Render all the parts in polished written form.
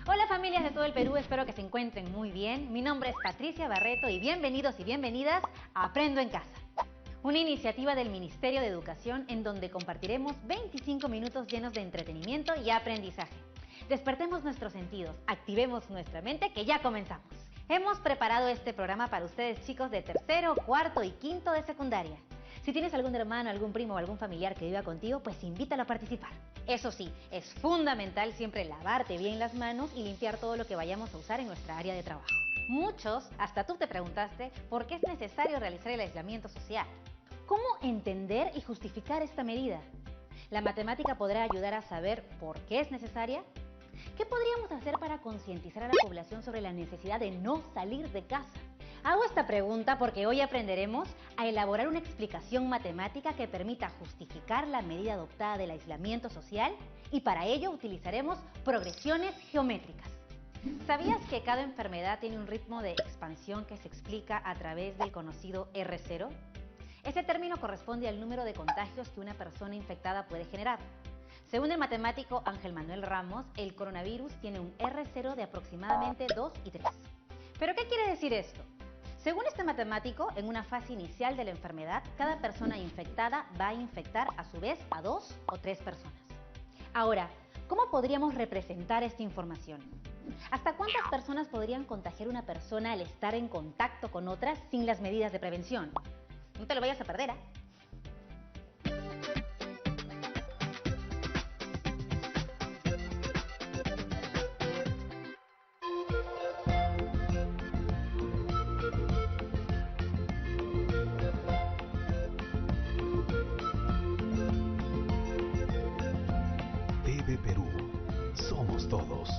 Hola familias de todo el Perú, espero que se encuentren muy bien. Mi nombre es Patricia Barreto y bienvenidos y bienvenidas a Aprendo en Casa. Una iniciativa del Ministerio de Educación en donde compartiremos 25 minutos llenos de entretenimiento y aprendizaje. Despertemos nuestros sentidos, activemos nuestra mente que ya comenzamos. Hemos preparado este programa para ustedes chicos de tercero, cuarto y quinto de secundaria. Si tienes algún hermano, algún primo o algún familiar que viva contigo, pues invítalo a participar. Eso sí, es fundamental siempre lavarte bien las manos y limpiar todo lo que vayamos a usar en nuestra área de trabajo. Muchos, hasta tú te preguntaste, ¿por qué es necesario realizar el aislamiento social? ¿Cómo entender y justificar esta medida? ¿La matemática podrá ayudar a saber por qué es necesaria? ¿Qué podríamos hacer para concientizar a la población sobre la necesidad de no salir de casa? Hago esta pregunta porque hoy aprenderemos a elaborar una explicación matemática que permita justificar la medida adoptada del aislamiento social y para ello utilizaremos progresiones geométricas. ¿Sabías que cada enfermedad tiene un ritmo de expansión que se explica a través del conocido R0? Ese término corresponde al número de contagios que una persona infectada puede generar. Según el matemático Ángel Manuel Ramos, el coronavirus tiene un R0 de aproximadamente 2 y 3. ¿Pero qué quiere decir esto? Según este matemático, en una fase inicial de la enfermedad, cada persona infectada va a infectar a su vez a 2 o 3 personas. Ahora, ¿cómo podríamos representar esta información? ¿Hasta cuántas personas podrían contagiar una persona al estar en contacto con otras sin las medidas de prevención? No te lo vayas a perder, ¿eh? TV Perú, somos todos.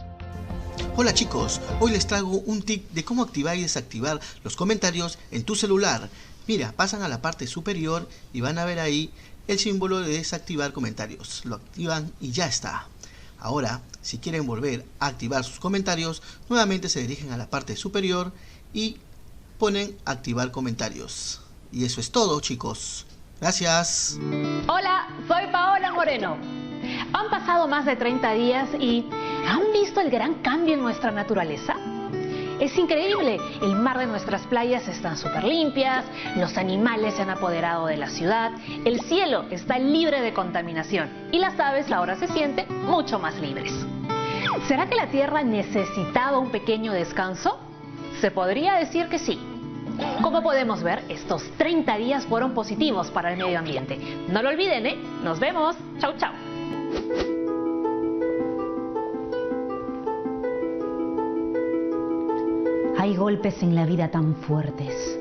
Hola chicos, hoy les traigo un tip de cómo activar y desactivar los comentarios en tu celular. Mira, pasan a la parte superior y van a ver ahí el símbolo de desactivar comentarios. Lo activan y ya está. Ahora, si quieren volver a activar sus comentarios, nuevamente se dirigen a la parte superior y ponen activar comentarios. Y eso es todo chicos. Gracias. Hola, soy Paola Moreno. Han pasado más de 30 días y ¿han visto el gran cambio en nuestra naturaleza? Es increíble, el mar de nuestras playas están súper limpias, los animales se han apoderado de la ciudad, el cielo está libre de contaminación y las aves ahora se sienten mucho más libres. ¿Será que la Tierra necesitaba un pequeño descanso? Se podría decir que sí. Como podemos ver, estos 30 días fueron positivos para el medio ambiente. No lo olviden, ¿eh? Nos vemos. Chau, chau. Hay golpes en la vida tan fuertes,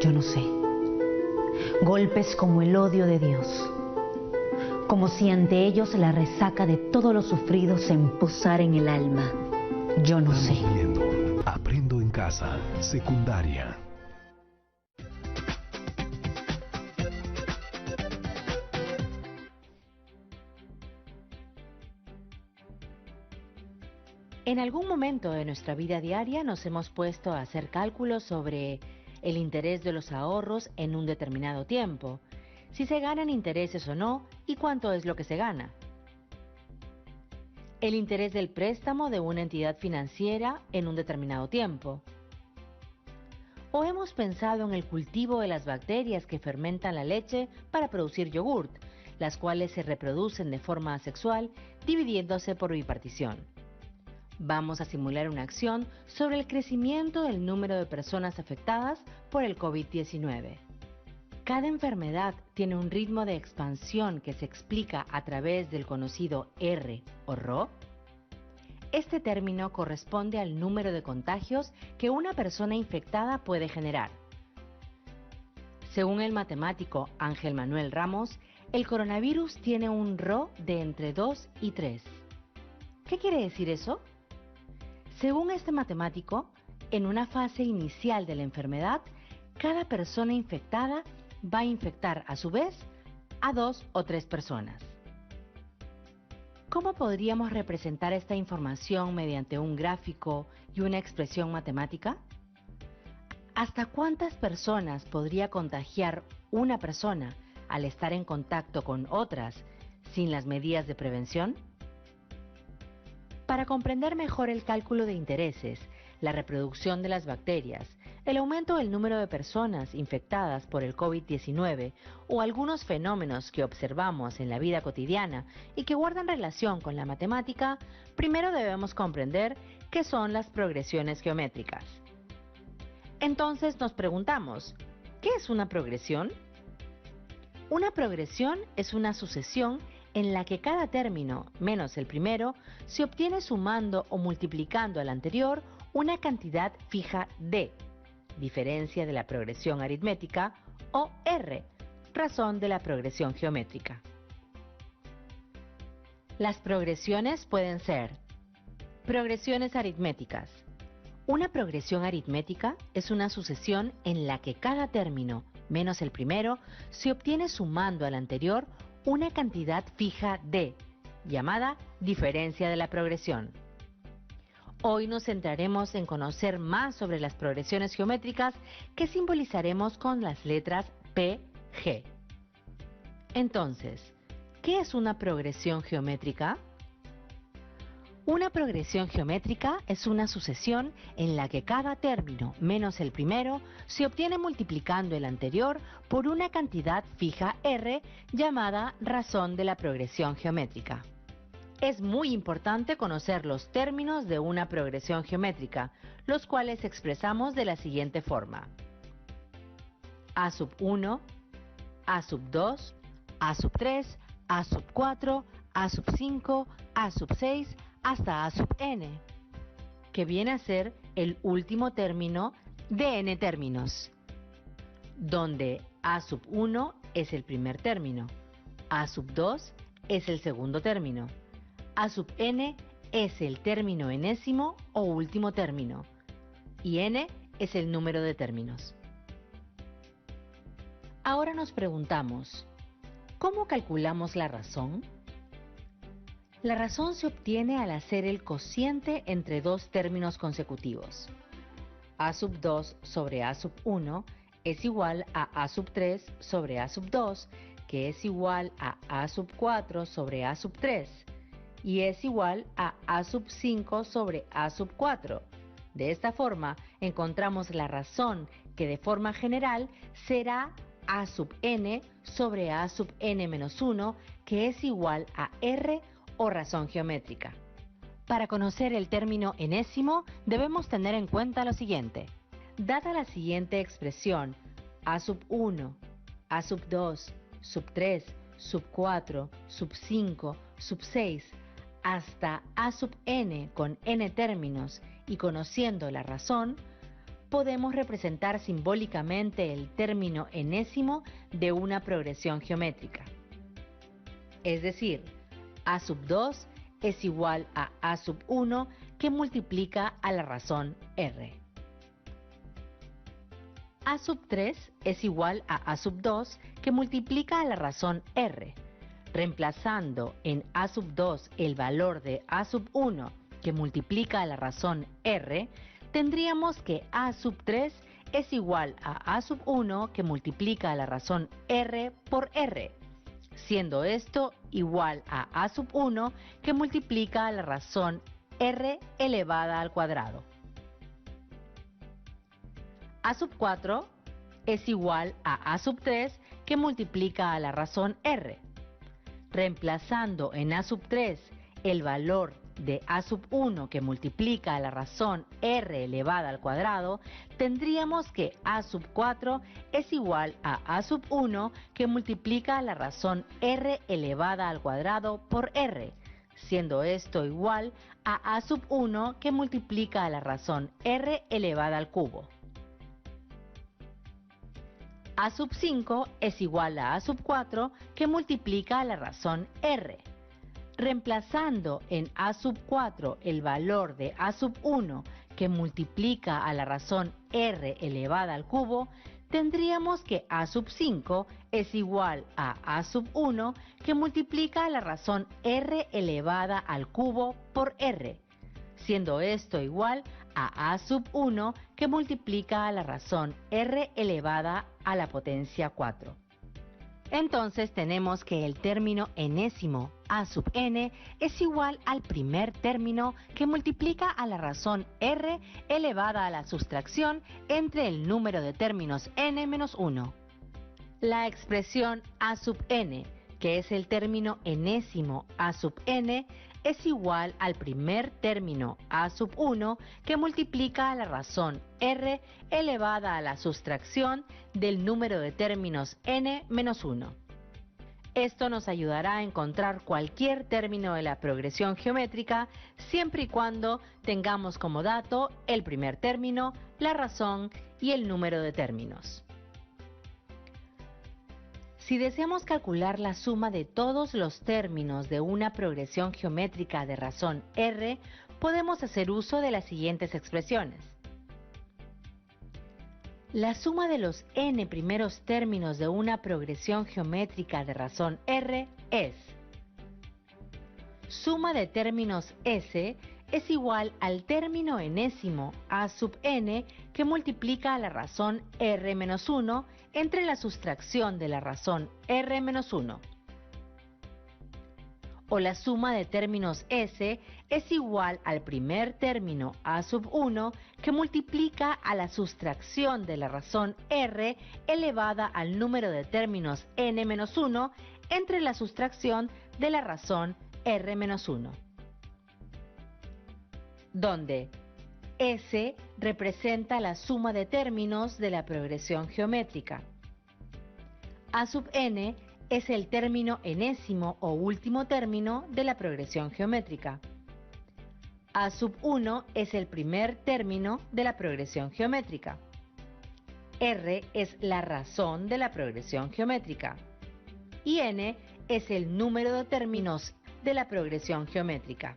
yo no sé. Golpes como el odio de Dios. Como si ante ellos la resaca de todo lo sufrido se empozara en el alma. Yo no sé. Estamos viendo Aprendo en Casa, secundaria. En algún momento de nuestra vida diaria nos hemos puesto a hacer cálculos sobre el interés de los ahorros en un determinado tiempo, si se ganan intereses o no y cuánto es lo que se gana. El interés del préstamo de una entidad financiera en un determinado tiempo. O hemos pensado en el cultivo de las bacterias que fermentan la leche para producir yogurt, las cuales se reproducen de forma asexual dividiéndose por bipartición. Vamos a simular una acción sobre el crecimiento del número de personas afectadas por el COVID-19. Cada enfermedad tiene un ritmo de expansión que se explica a través del conocido R o Rho. Este término corresponde al número de contagios que una persona infectada puede generar. Según el matemático Ángel Manuel Ramos, el coronavirus tiene un Rho de entre 2 y 3. ¿Qué quiere decir eso? Según este matemático, en una fase inicial de la enfermedad, cada persona infectada va a infectar a su vez a 2 o 3 personas. ¿Cómo podríamos representar esta información mediante un gráfico y una expresión matemática? ¿Hasta cuántas personas podría contagiar una persona al estar en contacto con otras sin las medidas de prevención? Para comprender mejor el cálculo de intereses, la reproducción de las bacterias, el aumento del número de personas infectadas por el COVID-19 o algunos fenómenos que observamos en la vida cotidiana y que guardan relación con la matemática, primero debemos comprender qué son las progresiones geométricas. Entonces nos preguntamos, ¿qué es una progresión? Una progresión es una sucesión en la que cada término, menos el primero, se obtiene sumando o multiplicando al anterior una cantidad fija d, diferencia de la progresión aritmética, o r, razón de la progresión geométrica. Las progresiones pueden ser progresiones aritméticas. Una progresión aritmética es una sucesión en la que cada término, menos el primero, se obtiene sumando al anterior una cantidad fija d, llamada diferencia de la progresión. Hoy nos centraremos en conocer más sobre las progresiones geométricas que simbolizaremos con las letras P, G. Entonces, ¿qué es una progresión geométrica? Una progresión geométrica es una sucesión en la que cada término menos el primero se obtiene multiplicando el anterior por una cantidad fija r llamada razón de la progresión geométrica. Es muy importante conocer los términos de una progresión geométrica, los cuales expresamos de la siguiente forma: a sub 1, a sub 2, a sub 3, a sub 4, a sub 5, a sub 6, hasta a sub n, que viene a ser el último término de n términos, donde a sub 1 es el primer término, a sub 2 es el segundo término, a sub n es el término enésimo o último término, y n es el número de términos. Ahora nos preguntamos, ¿cómo calculamos la razón? La razón se obtiene al hacer el cociente entre dos términos consecutivos. A sub 2 sobre A sub 1 es igual a A sub 3 sobre A sub 2, que es igual a A sub 4 sobre A sub 3, y es igual a A sub 5 sobre A sub 4. De esta forma, encontramos la razón que de forma general será A sub n sobre A sub n menos 1, que es igual a r o razón geométrica. Para conocer el término enésimo, debemos tener en cuenta lo siguiente. Dada la siguiente expresión, a sub 1, a sub 2, sub 3, sub 4, sub 5, sub 6, hasta a sub n con n términos y conociendo la razón, podemos representar simbólicamente el término enésimo de una progresión geométrica. Es decir, a sub 2 es igual a A sub 1 que multiplica a la razón r. A sub 3 es igual a A sub 2 que multiplica a la razón r. Reemplazando en A sub 2 el valor de A sub 1 que multiplica a la razón r, tendríamos que A sub 3 es igual a A sub 1 que multiplica a la razón r por r, siendo esto igual a A sub 1 que multiplica a la razón r elevada al cuadrado. A sub 4 es igual a A sub 3 que multiplica a la razón r. Reemplazando en A sub 3 el valor de A sub 1 que multiplica a la razón r elevada al cuadrado, tendríamos que A sub 4 es igual a A sub 1 que multiplica a la razón r elevada al cuadrado por r, siendo esto igual a A sub 1 que multiplica a la razón r elevada al cubo. A sub 5 es igual a A sub 4 que multiplica a la razón r. Reemplazando en A sub 4 el valor de A sub 1 que multiplica a la razón r elevada al cubo, tendríamos que A sub 5 es igual a A sub 1 que multiplica a la razón r elevada al cubo por r, siendo esto igual a A sub 1 que multiplica a la razón r elevada a la potencia 4. Entonces tenemos que el término enésimo a sub n es igual al primer término que multiplica a la razón r elevada a la sustracción entre el número de términos n menos 1. La expresión a sub n, que es el término enésimo a sub n, es igual al primer término a sub 1 que multiplica a la razón r elevada a la sustracción del número de términos n menos 1. Esto nos ayudará a encontrar cualquier término de la progresión geométrica siempre y cuando tengamos como dato el primer término, la razón y el número de términos. Si deseamos calcular la suma de todos los términos de una progresión geométrica de razón r, podemos hacer uso de las siguientes expresiones. La suma de los n primeros términos de una progresión geométrica de razón r es: suma de términos s es igual al término enésimo a sub n que multiplica a la razón r menos 1 entre la sustracción de la razón r menos 1. O la suma de términos s es igual al primer término a sub 1 que multiplica a la sustracción de la razón r elevada al número de términos n menos 1 entre la sustracción de la razón r menos 1. Donde S representa la suma de términos de la progresión geométrica. A sub n es el término enésimo o último término de la progresión geométrica. A sub 1 es el primer término de la progresión geométrica. R es la razón de la progresión geométrica. Y n es el número de términos de la progresión geométrica.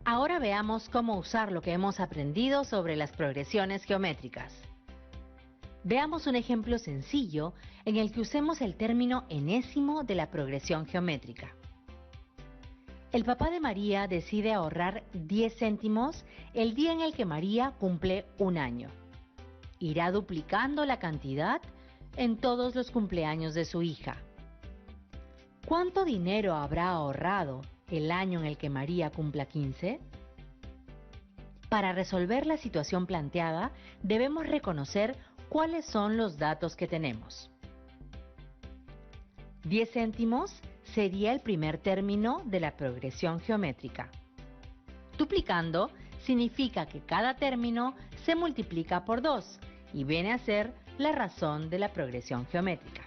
Ahora veamos cómo usar lo que hemos aprendido sobre las progresiones geométricas. Veamos un ejemplo sencillo en el que usemos el término enésimo de la progresión geométrica. El papá de María decide ahorrar 10 céntimos el día en el que María cumple un año. Irá duplicando la cantidad en todos los cumpleaños de su hija. ¿Cuánto dinero habrá ahorrado el año en el que María cumpla 15? Para resolver la situación planteada, debemos reconocer cuáles son los datos que tenemos. 10 céntimos sería el primer término de la progresión geométrica. Duplicando significa que cada término se multiplica por 2 y viene a ser la razón de la progresión geométrica.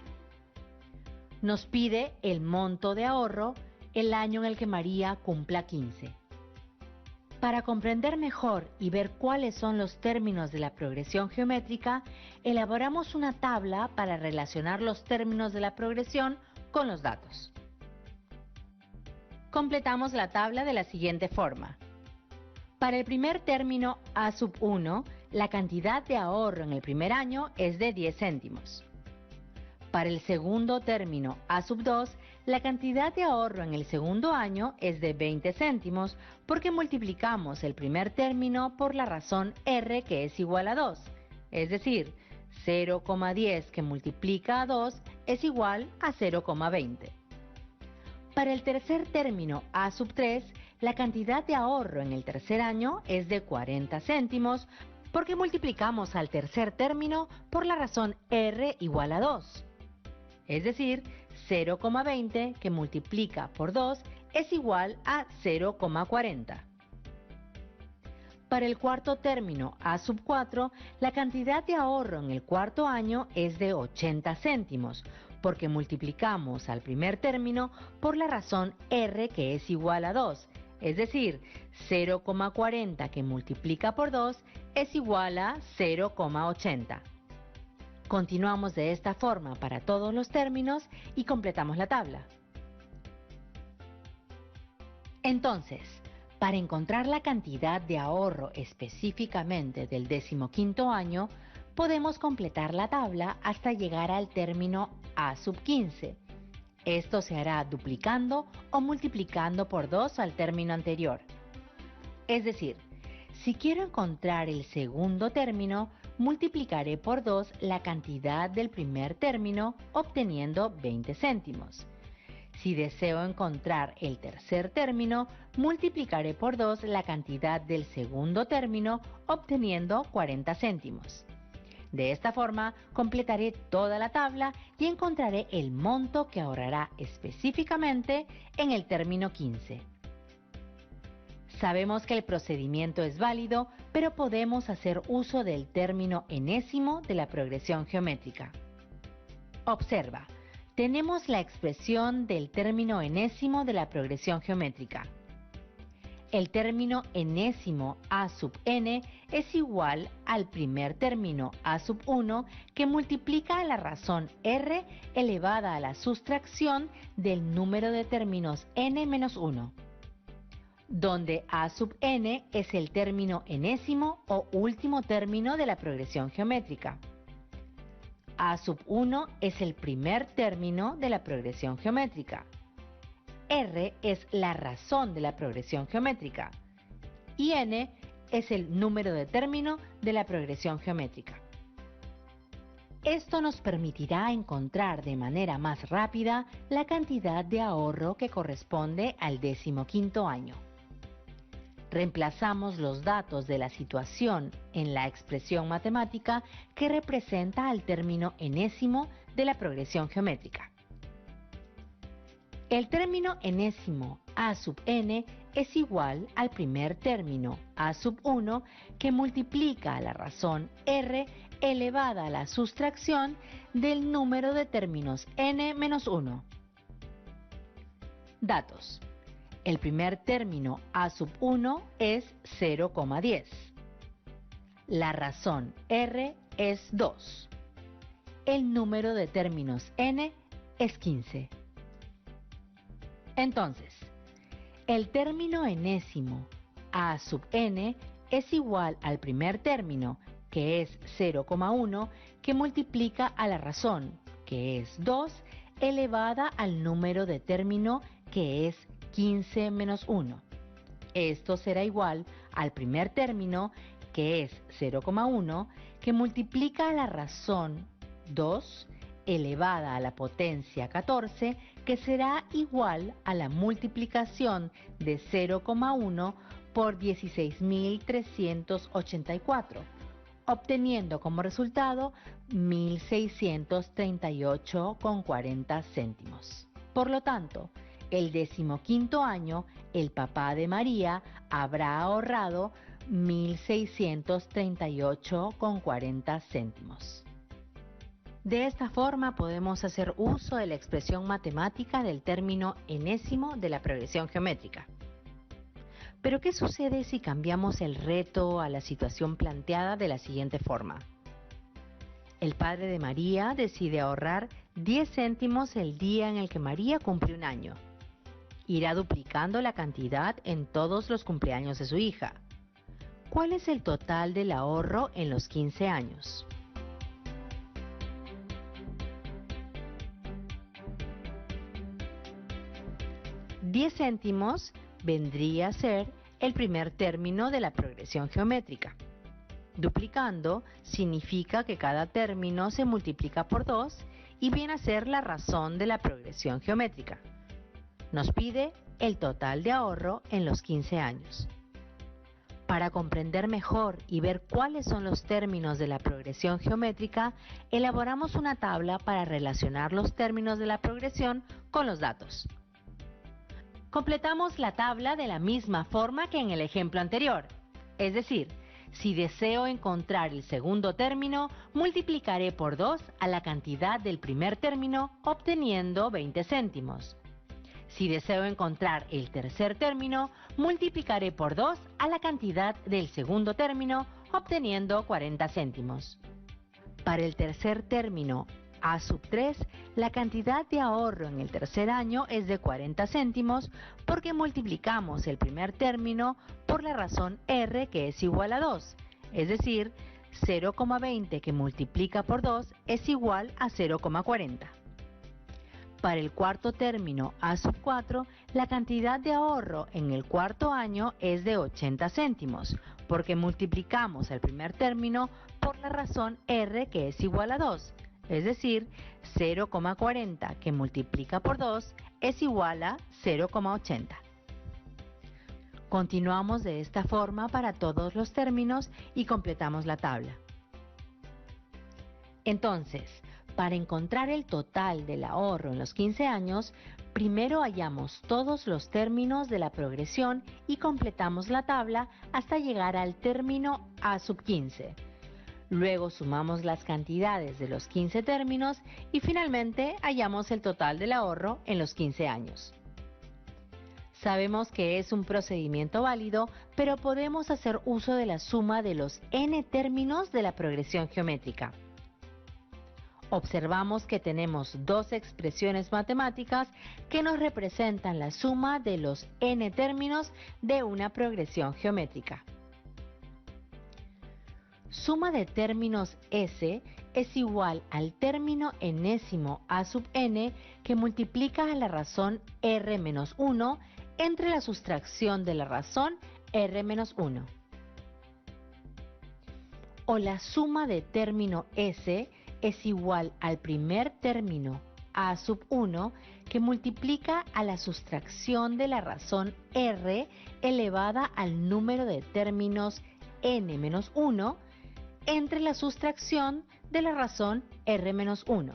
Nos pide el monto de ahorro el año en el que María cumpla 15. Para comprender mejor y ver cuáles son los términos de la progresión geométrica, elaboramos una tabla para relacionar los términos de la progresión con los datos. Completamos la tabla de la siguiente forma. Para el primer término a sub 1, la cantidad de ahorro en el primer año es de 10 céntimos. Para el segundo término a sub 2, la cantidad de ahorro en el segundo año es de 20 céntimos porque multiplicamos el primer término por la razón r que es igual a 2. Es decir, 0,10 que multiplica a 2 es igual a 0,20. Para el tercer término a sub 3, la cantidad de ahorro en el tercer año es de 40 céntimos porque multiplicamos al tercer término por la razón r igual a 2. Es decir, 0,20 que multiplica por 2 es igual a 0,40. Para el cuarto término a sub 4, la cantidad de ahorro en el cuarto año es de 80 céntimos, porque multiplicamos al primer término por la razón r que es igual a 2, es decir, 0,40 que multiplica por 2 es igual a 0,80. Continuamos de esta forma para todos los términos y completamos la tabla. Entonces, para encontrar la cantidad de ahorro específicamente del 15º año, podemos completar la tabla hasta llegar al término a sub 15. Esto se hará duplicando o multiplicando por 2 al término anterior. Es decir, si quiero encontrar el segundo término, multiplicaré por 2 la cantidad del primer término, obteniendo 20 céntimos. Si deseo encontrar el tercer término, multiplicaré por 2 la cantidad del segundo término, obteniendo 40 céntimos. De esta forma, completaré toda la tabla y encontraré el monto que ahorrará específicamente en el término 15. Sabemos que el procedimiento es válido, pero podemos hacer uso del término enésimo de la progresión geométrica. Observa, tenemos la expresión del término enésimo de la progresión geométrica. El término enésimo a sub n es igual al primer término a sub 1 que multiplica a la razón r elevada a la sustracción del número de términos n menos 1, donde a sub n es el término enésimo o último término de la progresión geométrica. A sub 1 es el primer término de la progresión geométrica. R es la razón de la progresión geométrica y n es el número de término de la progresión geométrica. Esto nos permitirá encontrar de manera más rápida la cantidad de ahorro que corresponde al 15º año. Reemplazamos los datos de la situación en la expresión matemática que representa al término enésimo de la progresión geométrica. El término enésimo a sub n es igual al primer término a sub 1 que multiplica a la razón r elevada a la sustracción del número de términos n menos 1. Datos. El primer término a sub 1 es 0,10. La razón r es 2. El número de términos n es 15. Entonces, el término enésimo a sub n es igual al primer término, que es 0,1, que multiplica a la razón, que es 2, elevada al número de término, que es 15 menos 1. Esto será igual al primer término, que es 0,1, que multiplica a la razón 2, elevada a la potencia 14, que será igual a la multiplicación de 0,1 por 16.384, obteniendo como resultado 1.638,40 céntimos. Por lo tanto, el 15º año, el papá de María habrá ahorrado 1.638,40 céntimos. De esta forma podemos hacer uso de la expresión matemática del término enésimo de la progresión geométrica. Pero ¿qué sucede si cambiamos el reto a la situación planteada de la siguiente forma? El padre de María decide ahorrar 10 céntimos el día en el que María cumple un año. Irá duplicando la cantidad en todos los cumpleaños de su hija. ¿Cuál es el total del ahorro en los 15 años? $10 céntimos vendría a ser el primer término de la progresión geométrica. Duplicando significa que cada término se multiplica por 2 y viene a ser la razón de la progresión geométrica. Nos pide el total de ahorro en los 15 años. Para comprender mejor y ver cuáles son los términos de la progresión geométrica, elaboramos una tabla para relacionar los términos de la progresión con los datos. Completamos la tabla de la misma forma que en el ejemplo anterior, es decir, si deseo encontrar el segundo término, multiplicaré por 2 a la cantidad del primer término, obteniendo 20 céntimos. Si deseo encontrar el tercer término, multiplicaré por 2 a la cantidad del segundo término, obteniendo 40 céntimos. Para el tercer término, a sub 3, la cantidad de ahorro en el tercer año es de 40 céntimos porque multiplicamos el primer término por la razón r, que es igual a 2, es decir, 0,20 que multiplica por 2 es igual a 0,40. Para el cuarto término a sub 4, la cantidad de ahorro en el cuarto año es de 80 céntimos, porque multiplicamos el primer término por la razón r, que es igual a 2, es decir, 0,40 que multiplica por 2 es igual a 0,80. Continuamos de esta forma para todos los términos y completamos la tabla. Entonces, para encontrar el total del ahorro en los 15 años, primero hallamos todos los términos de la progresión y completamos la tabla hasta llegar al término A sub 15. Luego sumamos las cantidades de los 15 términos y finalmente hallamos el total del ahorro en los 15 años. Sabemos que es un procedimiento válido, pero podemos hacer uso de la suma de los n términos de la progresión geométrica. Observamos que tenemos dos expresiones matemáticas que nos representan la suma de los n términos de una progresión geométrica. Suma de términos S es igual al término enésimo A sub n que multiplica a la razón R menos 1 entre la sustracción de la razón R menos 1. O la suma de término S es igual al primer término A sub 1 que multiplica a la sustracción de la razón R elevada al número de términos n menos 1 entre la sustracción de la razón R menos 1,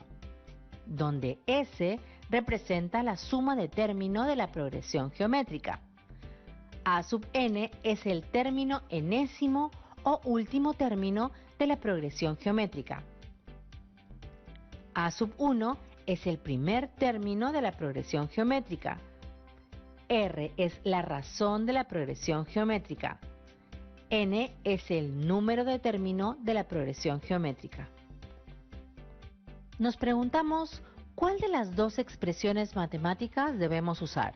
donde S representa la suma de término de la progresión geométrica. A sub n es el término enésimo o último término de la progresión geométrica. A sub 1 es el primer término de la progresión geométrica. R es la razón de la progresión geométrica. N es el número de término de la progresión geométrica. Nos preguntamos, ¿cuál de las dos expresiones matemáticas debemos usar?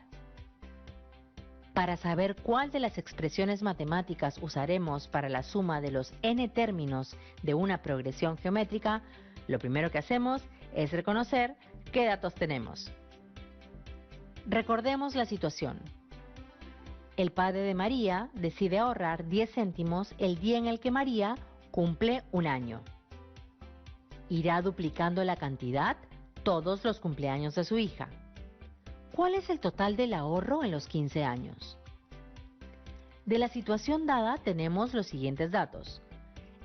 Para saber cuál de las expresiones matemáticas usaremos para la suma de los n términos de una progresión geométrica, lo primero que hacemos es reconocer qué datos tenemos. Recordemos la situación. El padre de María decide ahorrar 10 céntimos el día en el que María cumple un año. Irá duplicando la cantidad todos los cumpleaños de su hija. ¿Cuál es el total del ahorro en los 15 años? De la situación dada tenemos los siguientes datos.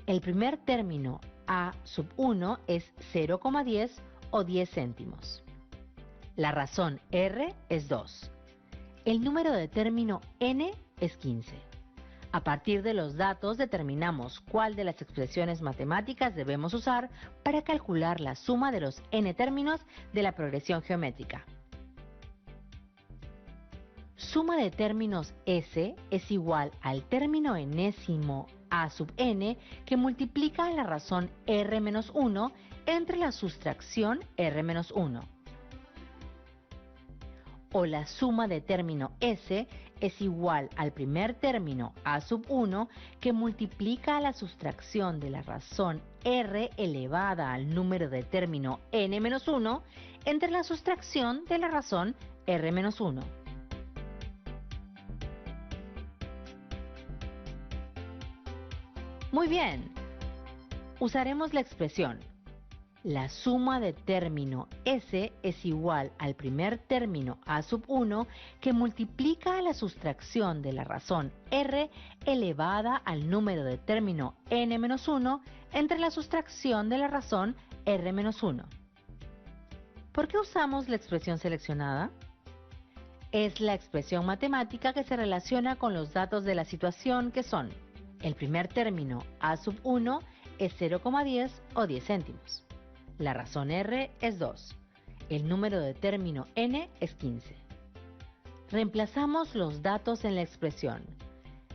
El primer término A sub 1 es 0,10 o 10 céntimos. La razón R es 2. El número de término n es 15. A partir de los datos determinamos cuál de las expresiones matemáticas debemos usar para calcular la suma de los n términos de la progresión geométrica. Suma de términos S es igual al término enésimo A sub n que multiplica a la razón R menos 1 entre la sustracción R menos 1. O la suma de término S es igual al primer término A sub 1 que multiplica a la sustracción de la razón R elevada al número de término n menos 1 entre la sustracción de la razón R menos 1. Muy bien, usaremos la expresión. La suma de término S es igual al primer término A sub 1 que multiplica a la sustracción de la razón R elevada al número de término n menos 1 entre la sustracción de la razón R menos 1. ¿Por qué usamos la expresión seleccionada? Es la expresión matemática que se relaciona con los datos de la situación que son: el primer término A sub 1 es 0,10 o 10 céntimos. La razón R es 2. El número de término n es 15. Reemplazamos los datos en la expresión.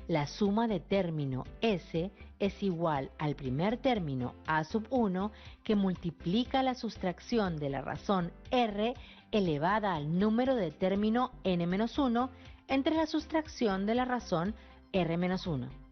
La suma de término S es igual al primer término A sub 1 que multiplica la sustracción de la razón R elevada al número de término n menos 1 entre la sustracción de la razón R menos 1.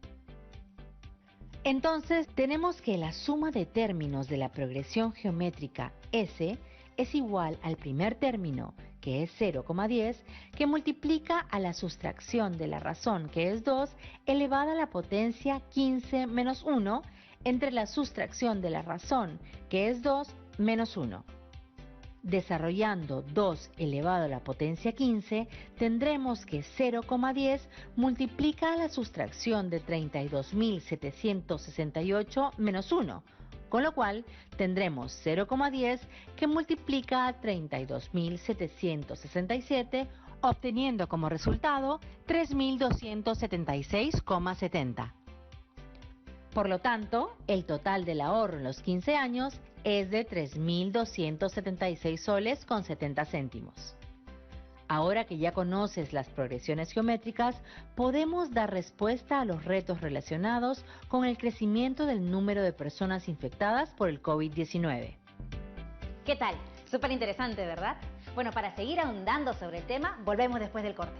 Entonces, tenemos que la suma de términos de la progresión geométrica S es igual al primer término, que es 0,10, que multiplica a la sustracción de la razón, que es 2, elevada a la potencia 15 menos 1, entre la sustracción de la razón, que es 2, menos 1. Desarrollando 2 elevado a la potencia 15, tendremos que 0,10 multiplica la sustracción de 32.768 menos 1, con lo cual tendremos 0,10 que multiplica a 32.767, obteniendo como resultado 3.276,70. Por lo tanto, el total del ahorro en los 15 años es de 3.276 soles con 70 céntimos. Ahora que ya conoces las progresiones geométricas, podemos dar respuesta a los retos relacionados con el crecimiento del número de personas infectadas por el COVID-19. ¿Qué tal? Súper interesante, ¿verdad? Bueno, para seguir ahondando sobre el tema, volvemos después del corte.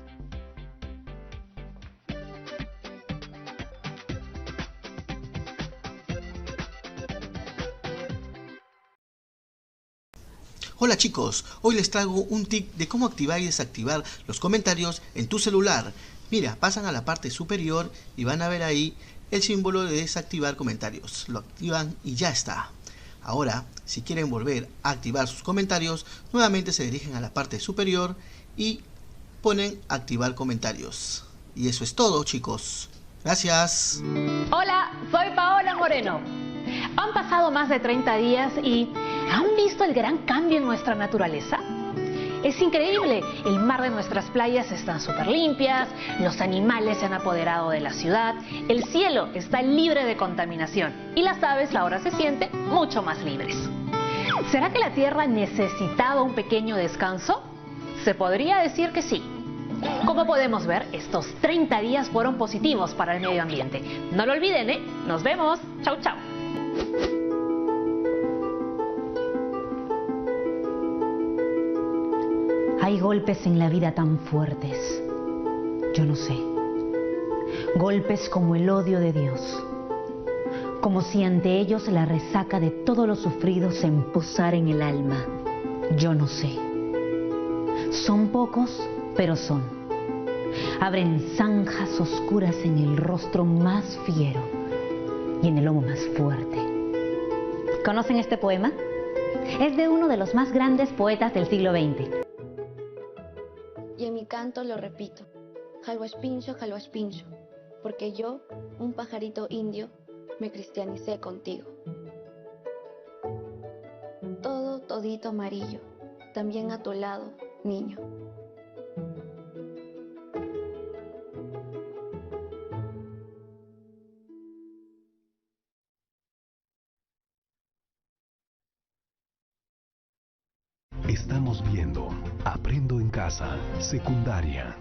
Hola chicos, hoy les traigo un tip de cómo activar y desactivar los comentarios en tu celular. Mira, pasan a la parte superior y van a ver ahí el símbolo de desactivar comentarios. Lo activan y ya está. Ahora, si quieren volver a activar sus comentarios, nuevamente se dirigen a la parte superior y ponen activar comentarios. Y eso es todo, chicos. Gracias. Hola, soy Paola Moreno. Han pasado más de 30 días y ¿han visto el gran cambio en nuestra naturaleza? Es increíble, el mar de nuestras playas están súper limpias, los animales se han apoderado de la ciudad, el cielo está libre de contaminación y las aves ahora se sienten mucho más libres. ¿Será que la Tierra necesitaba un pequeño descanso? Se podría decir que sí. Como podemos ver, estos 30 días fueron positivos para el medio ambiente. No lo olviden, ¿eh? Nos vemos. Chau, chau. Hay golpes en la vida tan fuertes, yo no sé, golpes como el odio de Dios, como si ante ellos la resaca de todo lo sufrido se empozara en el alma, yo no sé. Son pocos, pero son. Abren zanjas oscuras en el rostro más fiero y en el lomo más fuerte. ¿Conocen este poema? Es de uno de los más grandes poetas del siglo XX. Y en mi canto lo repito, Jalhuaspincho, Jalhuaspincho, porque yo, un pajarito indio, me cristianicé contigo. Todo todito amarillo, también a tu lado, niño. Estamos viendo Aprendo en Casa, secundaria.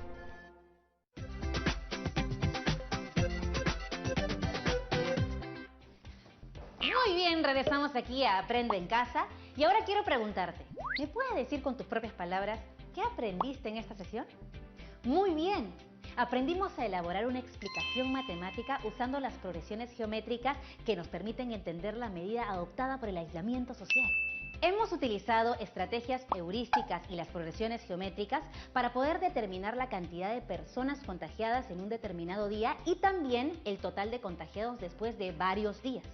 Muy bien, regresamos aquí a Aprende en Casa y ahora quiero preguntarte, ¿me puedes decir con tus propias palabras qué aprendiste en esta sesión? Muy bien, aprendimos a elaborar una explicación matemática usando las progresiones geométricas que nos permiten entender la medida adoptada por el aislamiento social. Hemos utilizado estrategias heurísticas y las progresiones geométricas para poder determinar la cantidad de personas contagiadas en un determinado día y también el total de contagiados después de varios días.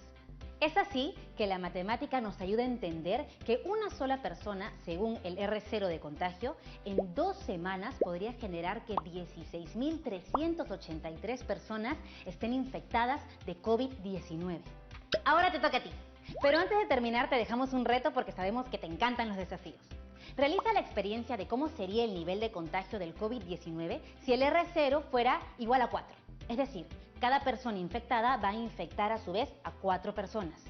Es así que la matemática nos ayuda a entender que una sola persona, según el R0 de contagio, en 2 semanas podría generar que 16.383 personas estén infectadas de COVID-19. Ahora te toca a ti. Pero antes de terminar te dejamos un reto porque sabemos que te encantan los desafíos. Realiza la experiencia de cómo sería el nivel de contagio del COVID-19 si el R0 fuera igual a 4. Es decir, cada persona infectada va a infectar a su vez a 4 personas.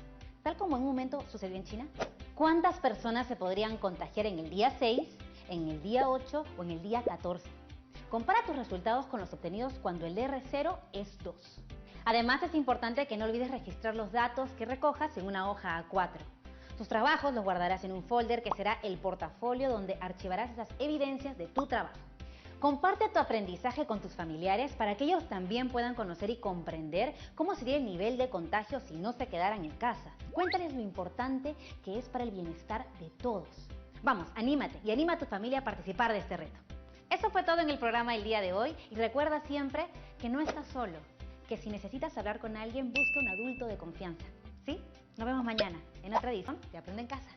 Tal como en un momento sucedió en China. ¿Cuántas personas se podrían contagiar en el día 6, en el día 8 o en el día 14? Compara tus resultados con los obtenidos cuando el R0 es 2. Además, es importante que no olvides registrar los datos que recojas en una hoja A4. Tus trabajos los guardarás en un folder que será el portafolio donde archivarás esas evidencias de tu trabajo. Comparte tu aprendizaje con tus familiares para que ellos también puedan conocer y comprender cómo sería el nivel de contagio si no se quedaran en casa. Cuéntales lo importante que es para el bienestar de todos. Vamos, anímate y anima a tu familia a participar de este reto. Eso fue todo en el programa del día de hoy y recuerda siempre que no estás solo. Que si necesitas hablar con alguien, busca un adulto de confianza. ¿Sí? Nos vemos mañana en otra edición de Aprende en Casa.